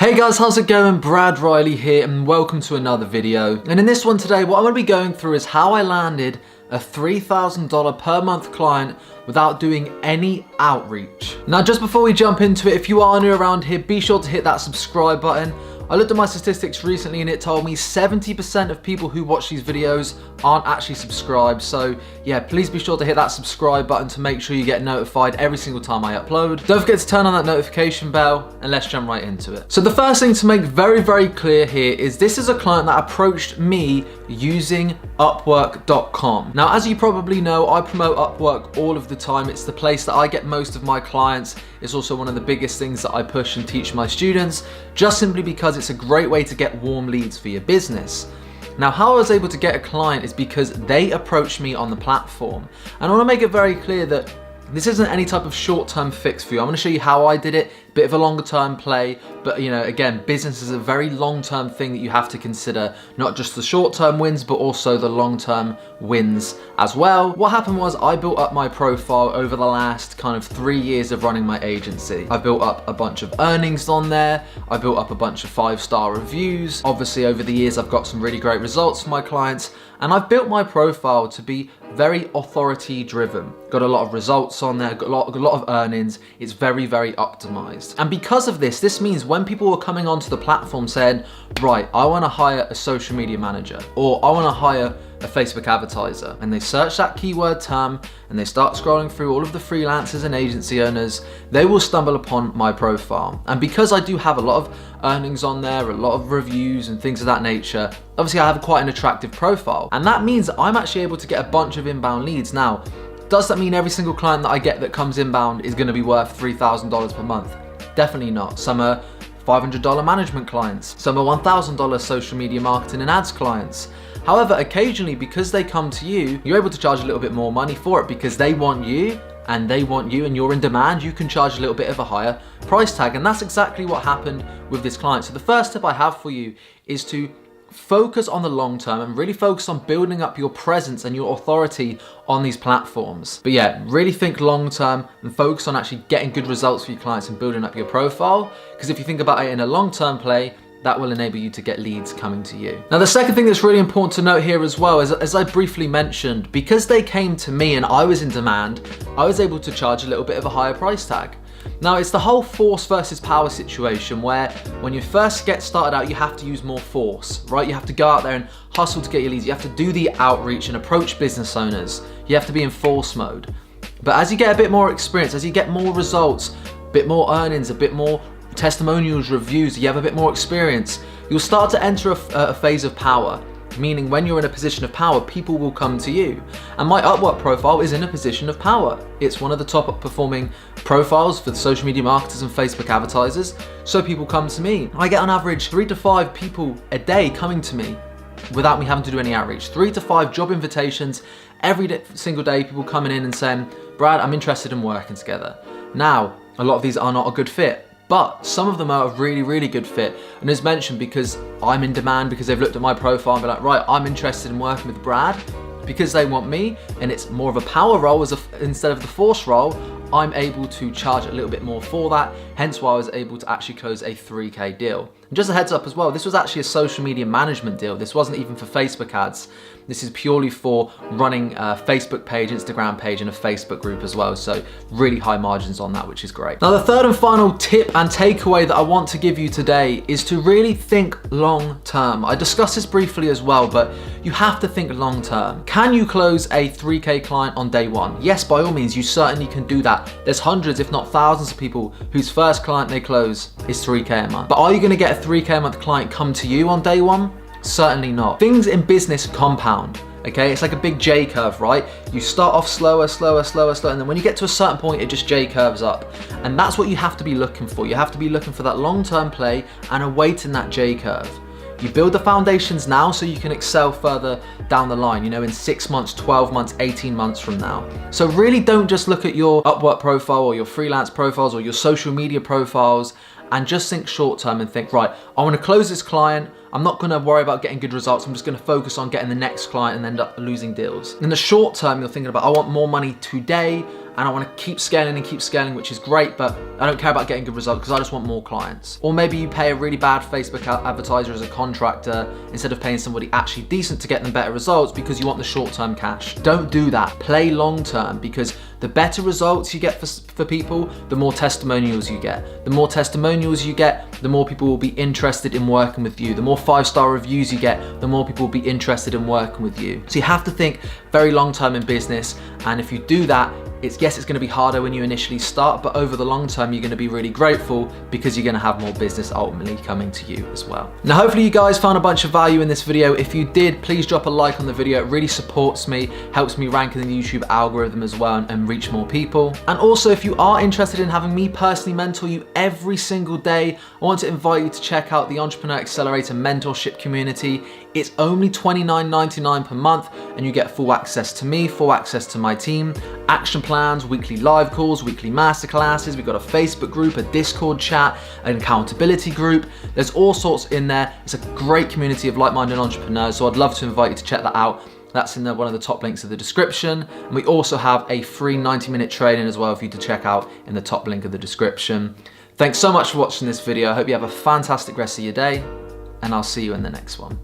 Hey guys, how's it going? Brad Riley here and welcome to another video. And in this one today, what I'm going to be going through is how I landed a $3,000 per month client without doing any outreach. Now, just before we jump into it, if you are new around here, be sure to hit that subscribe button. I looked at my statistics recently and it told me 70% of people who watch these videos aren't actually subscribed. So yeah, please be sure to hit that subscribe button to make sure you get notified every single time I upload. Don't forget to turn on that notification bell and let's jump right into it. So the first thing to make very, very clear here is this is a client that approached me using Upwork.com. Now, as you probably know, I promote Upwork all of the time. It's the place that I get most of my clients. It's also one of the biggest things that I push and teach my students, just simply because it's a great way to get warm leads for your business. Now, how I was able to get a client is because they approached me on the platform. And I want to make it very clear that this isn't any type of short-term fix for you. I'm going to show you how I did it, bit of a longer-term play, but again, business is a very long-term thing that you have to consider, not just the short-term wins, but also the long-term wins as well. What happened was I built up my profile over the last kind of 3 years of running my agency. I built up a bunch of earnings on there. I built up a bunch of 5-star reviews. Obviously, over the years, I've got some really great results for my clients, and I've built my profile to be very authority driven. Got a lot of results on there, got a lot of earnings. It's very, very optimized. And because of this, this means when people are coming onto the platform saying, right, I want to hire a social media manager, or I want to hire a Facebook advertiser, and they search that keyword term and they start scrolling through all of the freelancers and agency owners, they will stumble upon my profile. And because I do have a lot of earnings on there, a lot of reviews and things of that nature, obviously I have quite an attractive profile. And that means I'm actually able to get a bunch of inbound leads. Now, does that mean every single client that I get that comes inbound is going to be worth $3,000 per month? Definitely not. Some are $500 management clients. Some are $1,000 social media marketing and ads clients. However, occasionally, because they come to you, you're able to charge a little bit more money for it because they want you and you're in demand. You can charge a little bit of a higher price tag. And that's exactly what happened with this client. So the first tip I have for you is to focus on the long term and really focus on building up your presence and your authority on these platforms. But yeah, really think long term and focus on actually getting good results for your clients and building up your profile. Because if you think about it in a long term play, that will enable you to get leads coming to you. Now, the second thing that's really important to note here as well is, as I briefly mentioned, because they came to me and I was in demand, I was able to charge a little bit of a higher price tag. Now, it's the whole force versus power situation where when you first get started out, you have to use more force, right? You have to go out there and hustle to get your leads. You have to do the outreach and approach business owners. You have to be in force mode. But as you get a bit more experience, as you get more results, a bit more earnings, a bit more testimonials, reviews, you have a bit more experience, you'll start to enter a phase of power. Meaning when you're in a position of power, people will come to you. And my Upwork profile is in a position of power. It's one of the top performing profiles for the social media marketers and Facebook advertisers. So people come to me. I get on average 3 to 5 people a day coming to me without me having to do any outreach. 3 to 5 job invitations every single day, people coming in and saying, Brad, I'm interested in working together. Now, a lot of these are not a good fit, but some of them are a really, really good fit. And as mentioned, because I'm in demand, because they've looked at my profile and be like, right, I'm interested in working with Brad, because they want me, and it's more of a power role instead of the force role, I'm able to charge a little bit more for that. Hence why I was able to actually close a $3K deal. And just a heads up as well, this was actually a social media management deal. This wasn't even for Facebook ads. This is purely for running a Facebook page, Instagram page, and a Facebook group as well. So really high margins on that, which is great. Now, the third and final tip and takeaway that I want to give you today is to really think long term. I discussed this briefly as well, but you have to think long term. Can you close a $3K client on day one? Yes, by all means, you certainly can do that. There's hundreds, if not thousands of people whose first client they close is $3K a month. But are you gonna get a $3K a month client come to you on day one? Certainly not. Things in business compound, okay? It's like a big J curve, right? You start off slower, and then when you get to a certain point, it just J curves up. And that's what you have to be looking for. You have to be looking for that long-term play and awaiting that J curve. You build the foundations now so you can excel further down the line, in 6 months, 12 months, 18 months from now. So really don't just look at your Upwork profile or your freelance profiles or your social media profiles and just think short term and think, right, I want to close this client. I'm not going to worry about getting good results. I'm just going to focus on getting the next client and end up losing deals. In the short term, you're thinking about, I want more money today and I want to keep scaling and keep scaling, which is great, but I don't care about getting good results because I just want more clients. Or maybe you pay a really bad Facebook advertiser as a contractor instead of paying somebody actually decent to get them better results because you want the short-term cash. Don't do that. Play long-term, because the better results you get for people, the more testimonials you get. The more testimonials you get, the more people will be interested in working with you. The more 5-star reviews you get, the more people will be interested in working with you. So you have to think very long-term in business, and if you do that, yes, it's going to be harder when you initially start, but over the long term, you're going to be really grateful because you're going to have more business ultimately coming to you as well. Now, hopefully you guys found a bunch of value in this video. If you did, please drop a like on the video. It really supports me, helps me rank in the YouTube algorithm as well and reach more people. And also, if you are interested in having me personally mentor you every single day, I want to invite you to check out the Entrepreneur Accelerator mentorship community. It's only $29.99 per month, and you get full access to me, full access to my team, action plans, weekly live calls, weekly masterclasses. We've got a Facebook group, a Discord chat, an accountability group. There's all sorts in there. It's a great community of like-minded entrepreneurs, so I'd love to invite you to check that out. That's in one of the top links of the description. And we also have a free 90-minute training as well for you to check out in the top link of the description. Thanks so much for watching this video. I hope you have a fantastic rest of your day, and I'll see you in the next one.